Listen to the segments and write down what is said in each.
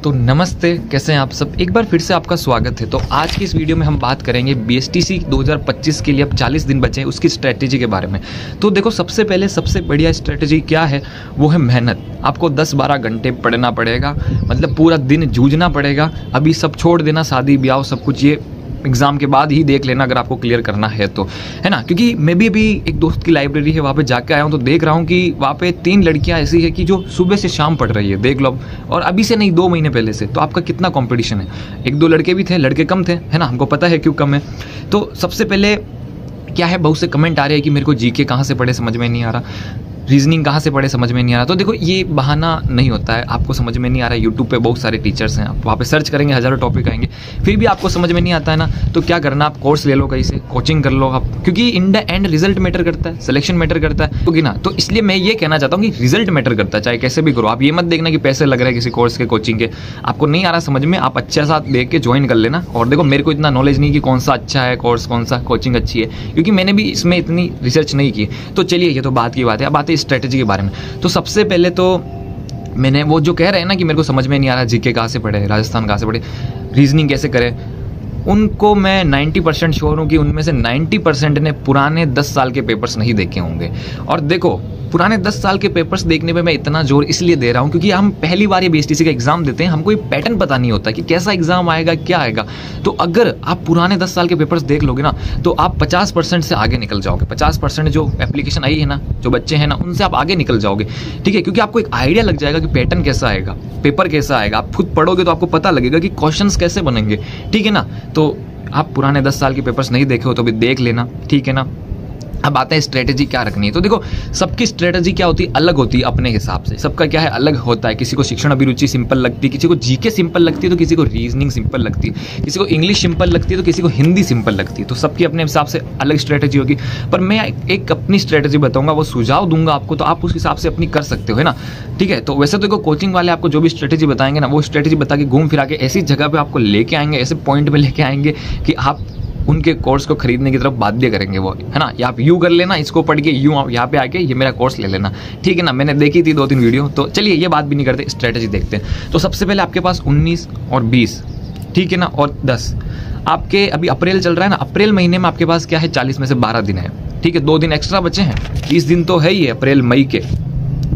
तो नमस्ते, कैसे हैं आप सब। एक बार फिर से आपका स्वागत है। तो आज की इस वीडियो में हम बात करेंगे BSTC 2025 के लिए अब 40 दिन बचे हैं उसकी स्ट्रैटेजी के बारे में। तो देखो, सबसे पहले सबसे बढ़िया स्ट्रैटेजी क्या है, वो है मेहनत। आपको 10-12 घंटे पढ़ना पड़ेगा, मतलब पूरा दिन जूझना पड़ेगा। अभी सब छोड़ देना, शादी ब्याह सब कुछ, ये एग्ज़ाम के बाद ही देख लेना अगर आपको क्लियर करना है तो, है ना। क्योंकि मैं भी अभी एक दोस्त की लाइब्रेरी है, वहाँ पे जाके आया हूँ, तो देख रहा हूँ कि वहाँ पे 3 लड़कियाँ ऐसी है कि जो सुबह से शाम पढ़ रही है, देख लो। और अभी से नहीं, 2 महीने पहले से। तो आपका कितना कंपटीशन है। 1-2 लड़के भी थे, लड़के कम थे, है ना, हमको पता है क्यों कम है। तो सबसे पहले क्या है, बहुत से कमेंट आ रहे हैं कि मेरे को GK कहाँ से पढ़े समझ में नहीं आ रहा, रीजनिंग कहाँ से पढ़े समझ में नहीं आ रहा। तो देखो, ये बहाना नहीं होता है। आपको समझ में नहीं आ रहा है, यूट्यूब पे बहुत सारे टीचर्स हैं, आप वहाँ पे सर्च करेंगे, हज़ारों टॉपिक आएंगे। फिर भी आपको समझ में नहीं आता है ना, तो क्या करना, आप कोर्स ले लो कहीं से, कोचिंग कर लो आप। क्योंकि in the end result matter करता है, सिलेक्शन मैटर करता है, क्योंकि ना। तो इसलिए मैं ये कहना चाहता हूँ कि रिजल्ट मैटर करता है, चाहे कैसे भी करो। आप ये मत देखना कि पैसे लग रहे हैं किसी कोर्स के, कोचिंग के, आपको नहीं आ रहा समझ में, आप अच्छा सा देख के ज्वाइन कर लेना। और देखो, मेरे को इतना नॉलेज नहीं कि कौन सा अच्छा है कोर्स, कौन सा कोचिंग अच्छी है, क्योंकि मैंने भी इसमें इतनी रिसर्च नहीं की। तो चलिए, ये तो बात की बात है। अब आते हैं स्ट्रेटेजी के बारे में। तो सबसे पहले तो मैंने वो जो कह रहे हैं ना कि मेरे को समझ में नहीं आ रहा GK कहाँ से पढ़े, राजस्थान कहाँ से पढ़े, रीजनिंग कैसे करें, उनको मैं 90% श्योर हूँ कि उनमें से 90% ने पुराने 10 साल के पेपर्स नहीं देखे होंगे। और देखो, पुराने 10 साल के पेपर्स देखने पे मैं इतना जोर इसलिए दे रहा हूँ क्योंकि हम पहली बार ये BSTC का एग्जाम देते हैं, हमको ये पैटर्न पता नहीं होता कि कैसा एग्जाम आएगा, क्या आएगा। तो अगर आप पुराने 10 साल के पेपर्स देख लोगे ना, तो आप 50% से आगे निकल जाओगे। 50% जो एप्लीकेशन आई है ना, जो बच्चे हैं ना, उनसे आप आगे निकल जाओगे, ठीक है। क्योंकि आपको एक आइडिया लग जाएगा कि पैटर्न कैसा आएगा, पेपर कैसा आएगा। आप खुद पढ़ोगे तो आपको पता लगेगा कि क्वेश्चंस कैसे बनेंगे, ठीक है ना। तो आप पुराने 10 साल के पेपर्स नहीं देखे हो तो भी देख लेना, ठीक है ना। अब आता है स्ट्रेटेजी क्या रखनी है। तो देखो, सबकी स्ट्रेटेजी क्या होती है, अलग होती है अपने हिसाब से। सबका क्या है, अलग होता है। किसी को शिक्षण अभिरुचि सिंपल लगती है, किसी को GK सिंपल लगती है, तो किसी को रीजनिंग सिंपल लगती है, किसी को इंग्लिश सिंपल लगती है, तो किसी को हिंदी सिंपल लगती है। तो सबकी अपने हिसाब से अलग स्ट्रेटेजी होगी। पर मैं एक अपनी स्ट्रेटेजी बताऊंगा, वो सुझाव दूंगा आपको, तो आप उस हिसाब से अपनी कर सकते हो, है ना, ठीक है। तो वैसे तो देखो, कोचिंग वाले आपको जो भी स्ट्रेटेजी बताएंगे ना, वो स्ट्रेटेजी बता के घूम फिरा के ऐसी जगह पे आपको लेके आएंगे, ऐसे पॉइंट पे लेके आएंगे कि आप उनके कोर्स को खरीदने की तरफ बाध्य करेंगे वो, है ना। या आप यूँ कर लेना, इसको पढ़ के यूँ यहाँ पे आके ये मेरा कोर्स ले लेना, ठीक है ना। मैंने देखी थी 2-3 वीडियो। तो चलिए, ये बात भी नहीं करते, स्ट्रेटेजी देखते हैं। तो सबसे पहले आपके पास 19 और 20, ठीक है ना, और 10 आपके, अभी अप्रैल चल रहा है ना, अप्रैल महीने में आपके पास क्या है, 40 में से 12 दिन है, ठीक है। 2 दिन एक्स्ट्रा बचे हैं, 30 दिन तो है ही अप्रैल मई के।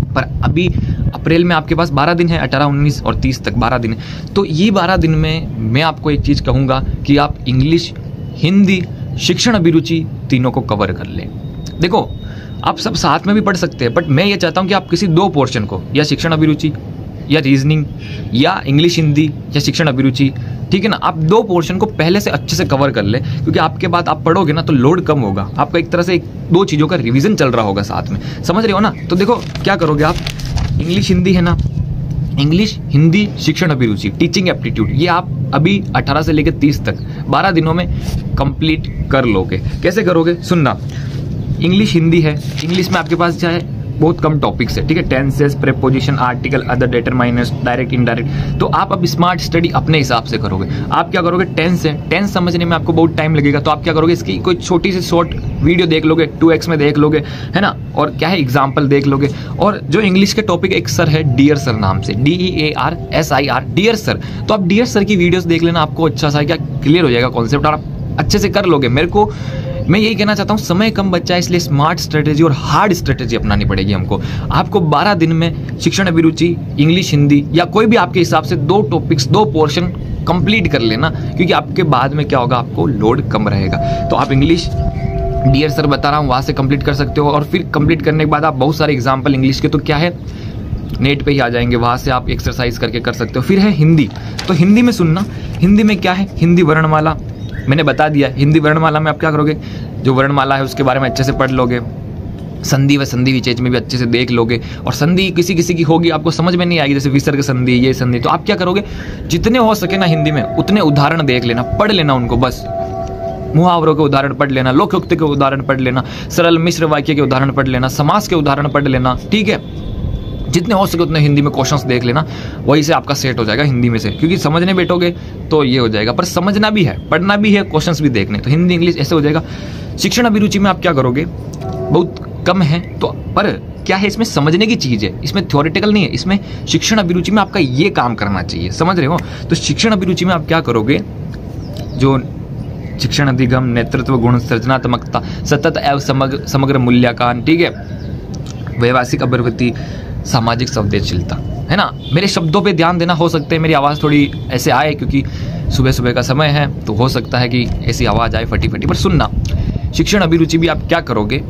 पर अभी अप्रैल में आपके पास 12 दिन है, 18, 19 और 30 तक 12 दिन है। तो ये 12 दिन में मैं आपको एक चीज़ कहूँगा कि आप इंग्लिश, हिंदी, शिक्षण अभिरुचि तीनों को कवर कर लें। देखो, आप सब साथ में भी पढ़ सकते हैं, बट मैं ये चाहता हूँ कि आप किसी 2 पोर्शन को, या शिक्षण अभिरुचि या रीजनिंग, या इंग्लिश हिंदी या शिक्षण अभिरुचि, ठीक है ना, आप 2 पोर्शन को पहले से अच्छे से कवर कर ले। क्योंकि आपके बाद आप पढ़ोगे ना, तो लोड कम होगा आपका, एक तरह से 2 चीज़ों का रिवीजन चल रहा होगा साथ में, समझ रहे हो ना। तो देखो, क्या करोगे आप, इंग्लिश हिंदी है ना, इंग्लिश हिंदी शिक्षण अभिरुचि, टीचिंग एप्टीट्यूड, ये आप अभी 18 से लेकर 30 तक 12 दिनों में कंप्लीट कर लोगे। कैसे करोगे, सुनना। इंग्लिश हिंदी है, इंग्लिश में आपके पास क्या है, बहुत कम टॉपिक्स है, ठीक है। Tenses, preposition, article, other determiners, direct indirect. तो आप अब स्मार्ट स्टडी अपने हिसाब से करोगे। आप क्या करोगे, टेंस है, टेंस समझने में आपको बहुत टाइम लगेगा, तो आप क्या करोगे, इसकी कोई छोटी सी शॉर्ट वीडियो देख लोगे, 2x में देख लोगे, है ना। और क्या है, एग्जाम्पल देख लोगे। और जो इंग्लिश के टॉपिक, एक सर है डियर सर नाम से, DEARSIR, डियर सर। तो आप डियर सर की वीडियोस देख लेना, आपको अच्छा सा क्या क्लियर हो जाएगा कॉन्सेप्ट, और आप अच्छे से कर लोगे। मैं यही कहना चाहता हूँ, समय कम बचा है, इसलिए स्मार्ट स्ट्रेटेजी और हार्ड स्ट्रेटेजी अपनानी पड़ेगी हमको। आपको 12 दिन में शिक्षण अभिरुचि, इंग्लिश हिंदी, या कोई भी आपके हिसाब से 2 टॉपिक्स, 2 पोर्शन कंप्लीट कर लेना। क्योंकि आपके बाद में क्या होगा, आपको लोड कम रहेगा। तो आप इंग्लिश, डियर सर बता रहा हूँ, वहाँ से कंप्लीट कर सकते हो। और फिर कंप्लीट करने के बाद आप बहुत सारे एग्जाम्पल इंग्लिश के, तो क्या है, नेट पे ही आ जाएंगे, वहाँ से आप एक्सरसाइज करके कर सकते हो। फिर है हिंदी। तो हिंदी में सुनना, हिंदी में क्या है, हिंदी वर्णमाला मैंने बता दिया। हिंदी वर्णमाला में आप क्या करोगे, जो वर्णमाला है उसके बारे में अच्छे से पढ़ लोगे। संधि व संधि विच्छेद में भी अच्छे से देख लोगे। और संधि किसी किसी की होगी, आपको समझ में नहीं आएगी, जैसे विसर्ग संधि, ये संधि। तो आप क्या करोगे, जितने हो सके ना हिंदी में उतने उदाहरण देख लेना, पढ़ लेना उनको, बस मुहावरों के उदाहरण पढ़ लेना, लोकोक्ति के उदाहरण पढ़ लेना, सरल मिश्र वाक्य के उदाहरण पढ़ लेना, समास के उदाहरण पढ़ लेना, ठीक है। जितने हो सके उतने हिंदी में क्वेश्चंस देख लेना, वही से आपका सेट हो जाएगा हिंदी में से। क्योंकि समझने बैठोगे तो ये हो जाएगा, पर समझना भी है, पढ़ना भी है, क्वेश्चंस भी देखने, तो हिंदी इंग्लिश ऐसे हो जाएगा। शिक्षण अभिरुचि में आप क्या करोगे, बहुत कम है तो, पर क्या है, इसमें समझने की चीज़ है, इसमें थ्योरेटिकल नहीं है, इसमें शिक्षण अभिरुचि में आपका ये काम करना चाहिए, समझ रहे हो। तो शिक्षण अभिरुचि में आप क्या करोगे, जो शिक्षण अधिगम, नेतृत्व गुण, सृजनात्मकता, सतत एवं समग्र मूल्यांकन, ठीक है, व्यवसायिक अभिवृद्धि, सामाजिक संवेदनशीलता, है ना। मेरे शब्दों पे ध्यान देना, हो सकता है मेरी आवाज़ थोड़ी ऐसे आए क्योंकि सुबह सुबह का समय है, तो हो सकता है कि ऐसी आवाज़ आए फटी फटी, पर सुनना। शिक्षण अभिरुचि भी आप क्या करोगे,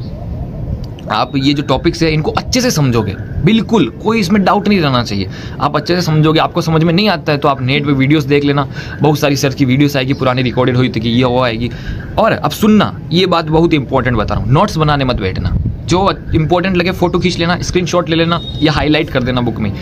आप ये जो टॉपिक्स है इनको अच्छे से समझोगे, बिल्कुल कोई इसमें डाउट नहीं रहना चाहिए। आप अच्छे से समझोगे, आपको समझ में नहीं आता है तो आप नेट पे वीडियोस देख लेना, बहुत सारी सर्च की वीडियोस आएगी, पुरानी रिकॉर्डेड हुई थी कि ये वो आएगी। और अब सुनना, ये बात बहुत इंपॉर्टेंट बता रहा हूँ, नोट्स बनाने मत बैठना, जो इंपॉर्टेंट लगे फोटो खींच लेना, स्क्रीनशॉट ले लेना या हाईलाइट कर देना बुक में,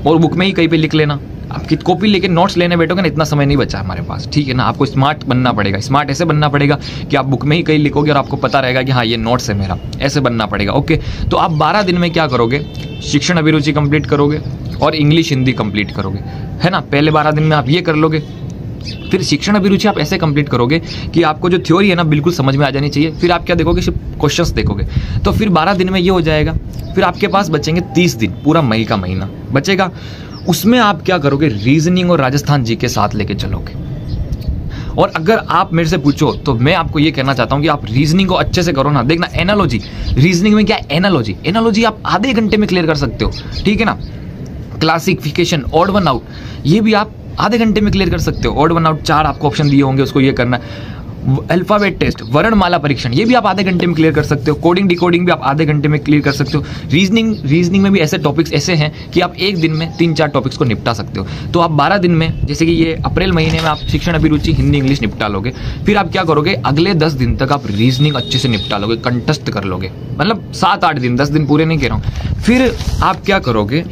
और बुक में ही कहीं पे लिख लेना। आपकी कॉपी लेके नोट्स लेने बैठोगे ना, इतना समय नहीं बचा हमारे पास, ठीक है ना। आपको स्मार्ट बनना पड़ेगा, स्मार्ट ऐसे बनना पड़ेगा कि आप बुक में ही कहीं लिखोगे और आपको पता रहेगा कि हाँ ये नोट्स है मेरा, ऐसे बनना पड़ेगा। ओके, तो आप 12 दिन में क्या करोगे, शिक्षण अभिरुचि कंप्लीट करोगे और इंग्लिश हिंदी कंप्लीट करोगे, है ना। पहले 12 दिन में आप ये कर लोगे, फिर शिक्षण अभिरुचि आप ऐसे कंप्लीट करोगे कि आपको जो थ्योरी है ना बिल्कुल समझ में आ जानी चाहिए। फिर आप क्या देखोगे, सिर्फ क्वेश्चंस देखोगे, तो फिर 12 दिन में ये हो जाएगा। फिर आपके पास बचेंगे 30 दिन, पूरा मई का महीना बचेगा। उसमें आप क्या करोगे, रीजनिंग और राजस्थान जी के साथ लेके चलोगे। और अगर आप मेरे से पूछो तो मैं आपको ये कहना चाहता हूँ कि आप रीजनिंग को अच्छे से करो ना। देखना एनालॉजी, रीजनिंग में क्या है, एनालॉजी आप आधे घंटे में क्लियर कर सकते हो, ठीक है ना। क्लासिफिकेशन, ऑड वन आउट, ये भी आप आधे घंटे में क्लियर कर सकते हो। ऑड वन आउट 4 आपको ऑप्शन दिए होंगे, उसको ये करना है। अल्फाबेट टेस्ट, वर्णमाला परीक्षण, ये भी आप आधे घंटे में क्लियर कर सकते हो। कोडिंग डिकोडिंग भी आप आधे घंटे में क्लियर कर सकते हो। रीजनिंग में भी ऐसे टॉपिक्स ऐसे हैं कि आप एक दिन में 3-4 टॉपिक्स को निपटा सकते हो। तो आप 12 दिन में, जैसे कि ये अप्रैल महीने में आप शिक्षण अभिरुचि हिंदी इंग्लिश निपटा लोगे। फिर आप क्या करोगे, अगले 10 दिन तक आप रीजनिंग अच्छे से निपटा लोगे, कंटेस्ट कर लोगे, मतलब 7-8 दिन, 10 दिन पूरे नहीं कह रहा हूँ। फिर आप क्या करोगे,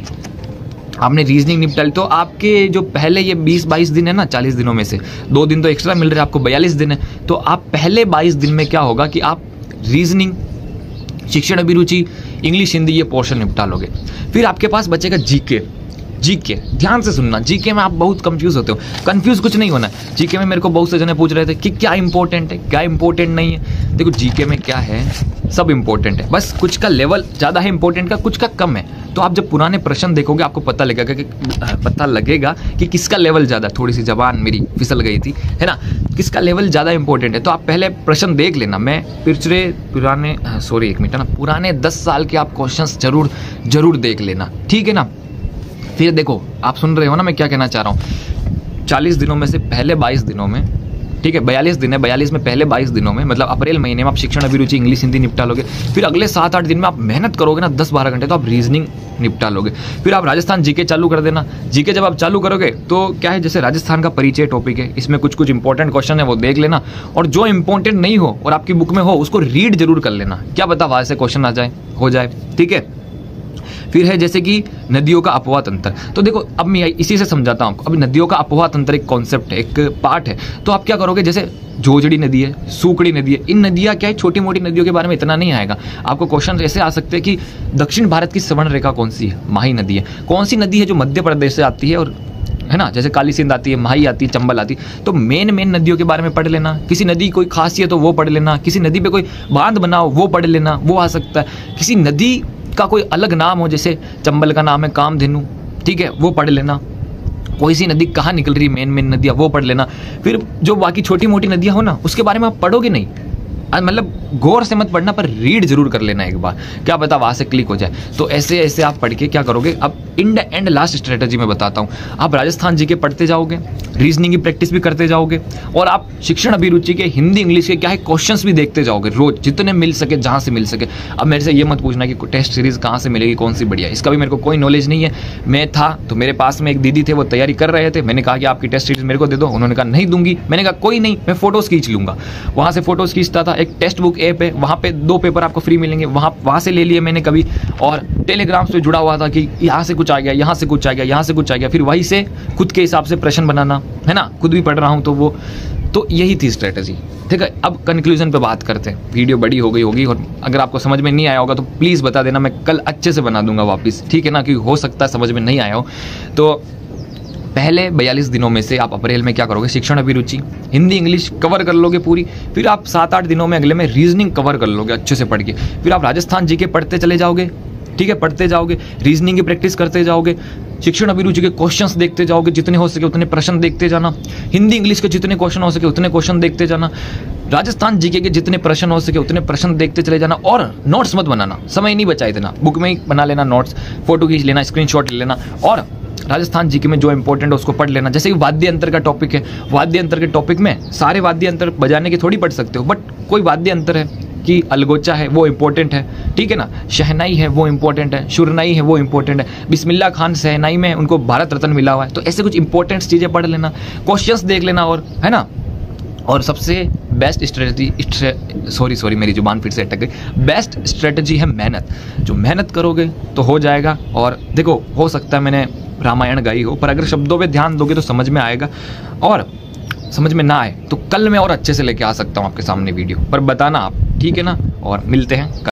आपने रीजनिंग निपटा ली, तो आपके जो पहले ये 20-22 दिन है ना, 40 दिनों में से 2 दिन तो एक्स्ट्रा मिल रहे हैं आपको, 42 दिन है। तो आप पहले 22 दिन में क्या होगा कि आप रीजनिंग, शिक्षण अभिरुचि, इंग्लिश हिंदी ये पोर्शन निपटा लोगे। फिर आपके पास बचेगा जीके। ध्यान से सुनना, जीके में आप बहुत कंफ्यूज होते हो, कंफ्यूज कुछ नहीं होना। जीके में मेरे को बहुत से जने पूछ रहे थे कि क्या इंपॉर्टेंट है, क्या इंपॉर्टेंट नहीं है। देखो जीके में क्या है, सब इंपॉर्टेंट है, बस कुछ का लेवल ज़्यादा है इंपॉर्टेंट का, कुछ का कम है। तो आप जब पुराने प्रश्न देखोगे आपको पता लगेगा कि किसका लेवल ज़्यादा, थोड़ी सी जबान मेरी फिसल गई थी, है ना, किसका लेवल ज़्यादा इंपॉर्टेंट है। तो आप पहले प्रश्न देख लेना। मैं पुराने 10 साल के आप क्वेश्चन जरूर देख लेना, ठीक है ना। फिर देखो, आप सुन रहे हो ना मैं क्या कहना चाह रहा हूँ। 40 दिनों में से पहले 22 दिनों में, ठीक है 42 दिन है, 42 में पहले 22 दिनों में, मतलब अप्रैल महीने में आप शिक्षण अभिरुचि इंग्लिश हिंदी निपटा लोगे। फिर अगले 7-8 दिन में आप मेहनत करोगे ना 10-12 घंटे, तो आप रीजनिंग निपटा लोगे। फिर आप राजस्थान जीके चालू कर देना। जीके जब आप चालू करोगे तो क्या है, जैसे राजस्थान का परिचय टॉपिक है, इसमें कुछ इंपॉर्टेंट क्वेश्चन है वो देख लेना, और जो इंपॉर्टेंट नहीं हो और आपकी बुक में हो उसको रीड जरूर कर लेना, क्या पता वहां से क्वेश्चन हो जाए, ठीक है। फिर है जैसे कि नदियों का अपवाह तंत्र। तो देखो अब मैं इसी से समझाता हूँ आपको। अब नदियों का अपवाह तंत्र एक कॉन्सेप्ट है, एक पार्ट है। तो आप क्या करोगे, जैसे जोजड़ी नदी है, सूकड़ी नदी है, इन नदियाँ क्या है, छोटी मोटी नदियों के बारे में इतना नहीं आएगा आपको। क्वेश्चन ऐसे आ सकते हैं कि दक्षिण भारत की स्वर्ण रेखा कौन सी है, माही नदी है। कौन सी नदी है जो मध्य प्रदेश से आती है, और है ना, जैसे काली सिंध आती है, माही आती है, चंबल आती है। तो मेन नदियों के बारे में पढ़ लेना। किसी नदी कोई खासियत हो वो पढ़ लेना, किसी नदी पे कोई बांध बनाओ वो पढ़ लेना, वो आ सकता है। किसी नदी का कोई अलग नाम हो, जैसे चंबल का नाम है कामधेनु, ठीक है, वो पढ़ लेना। कोई सी नदी कहाँ निकल रही, मेन नदियाँ वो पढ़ लेना। फिर जो बाकी छोटी मोटी नदियाँ हो ना, उसके बारे में आप पढ़ोगे नहीं, मतलब गौर से मत पढ़ना, पर रीड जरूर कर लेना एक बार, क्या पता वहां से क्लिक हो जाए। तो ऐसे ऐसे आप पढ़ के क्या करोगे। अब in the end last strategy में बताता हूँ। आप राजस्थान जी के पढ़ते जाओगे, रीजनिंग की प्रैक्टिस भी करते जाओगे, और आप शिक्षण अभिरुचि के हिंदी इंग्लिश के क्या है क्वेश्चंस भी देखते जाओगे रोज, जितने मिल सके, जहाँ से मिल सके। अब मेरे से ये मत पूछना कि टेस्ट सीरीज कहाँ से मिलेगी, कौन सी बढ़िया, इसका भी मेरे को कोई नॉलेज नहीं है। मैं था तो मेरे पास में एक दीदी थे, वो तैयारी कर रहे थे, मैंने कहा कि आपकी टेस्ट सीरीज मेरे को दे दो, उन्होंने कहा नहीं दूंगी। मैंने कहा कोई नहीं, मैं फोटोज खींच लूंगा। वहाँ से फोटोज खींचता था। एक टेक्स्ट बुक ऐप है, वहाँ पे 2 पेपर आपको फ्री मिलेंगे, वहाँ से ले लिए मैंने कभी। और टेलीग्राम से जुड़ा हुआ था कि यहाँ से कुछ आ गया, यहाँ से कुछ आ गया, यहाँ से कुछ आ गया, फिर वहीं से खुद के हिसाब से प्रश्न बनाना, है ना, खुद भी पढ़ रहा हूँ। तो यही थी स्ट्रेटजी, ठीक है। अब कंक्लूजन पे बात करते हैं। वीडियो बड़ी हो गई होगी, और अगर आपको समझ में नहीं आया होगा तो प्लीज़ बता देना, मैं कल अच्छे से बना दूंगा वापस, ठीक है ना, क्योंकि हो सकता है समझ में नहीं आया हो। तो पहले 42 दिनों में से आप अप्रैल में क्या करोगे, शिक्षण अभिरुचि हिंदी इंग्लिश कवर कर लोगे पूरी। फिर आप 7-8 दिनों में अगले में रीजनिंग कवर कर लोगे अच्छे से पढ़ के। फिर आप राजस्थान जीके पढ़ते चले जाओगे, ठीक है, पढ़ते जाओगे, रीजनिंग की प्रैक्टिस करते जाओगे, शिक्षण अभिरुचि के क्वेश्चंस देखते जाओगे, जितने हो सके उतने प्रश्न देखते जाना, हिंदी इंग्लिश के जितने क्वेश्चन हो सके उतने क्वेश्चन देखते जाना, राजस्थान जीके के जितने प्रश्न हो सके उतने प्रश्न देखते चले जाना, और नोट्स मत बनाना, समय नहीं बचा इतना, बुक में ही बना लेना नोट्स, फोटो खींच लेना, स्क्रीनशॉट ले लेना, और राजस्थान जीके में जो इंपॉर्टेंट है उसको पढ़ लेना। जैसे कि वाद्य अंतर का टॉपिक है, वाद्य अंतर के टॉपिक में सारे वाद्य अंतर बजाने के थोड़ी पढ़ सकते हो, बट कोई वाद्य अंतर है कि अलगोचा है वो इंपॉर्टेंट है, ठीक है ना, शहनाई है वो इंपॉर्टेंट है, शुरनाई है वो इंपॉर्टेंट है, बिस्मिल्लाह खान शहनाई में उनको भारत रत्न मिला हुआ है, तो ऐसे कुछ इंपॉर्टेंट चीज़ें पढ़ लेना, क्वेश्चंस देख लेना, और है ना। और सबसे बेस्ट स्ट्रेटजी मेरी जुबान फिर से अटक गई, बेस्ट स्ट्रेटजी है मेहनत। जो मेहनत करोगे तो हो जाएगा। और देखो, हो सकता है मैंने रामायण गाई हो, पर अगर शब्दों पे ध्यान दोगे तो समझ में आएगा, और समझ में ना आए तो कल मैं और अच्छे से लेके आ सकता हूँ आपके सामने वीडियो, पर बताना आप, ठीक है ना। और मिलते हैं।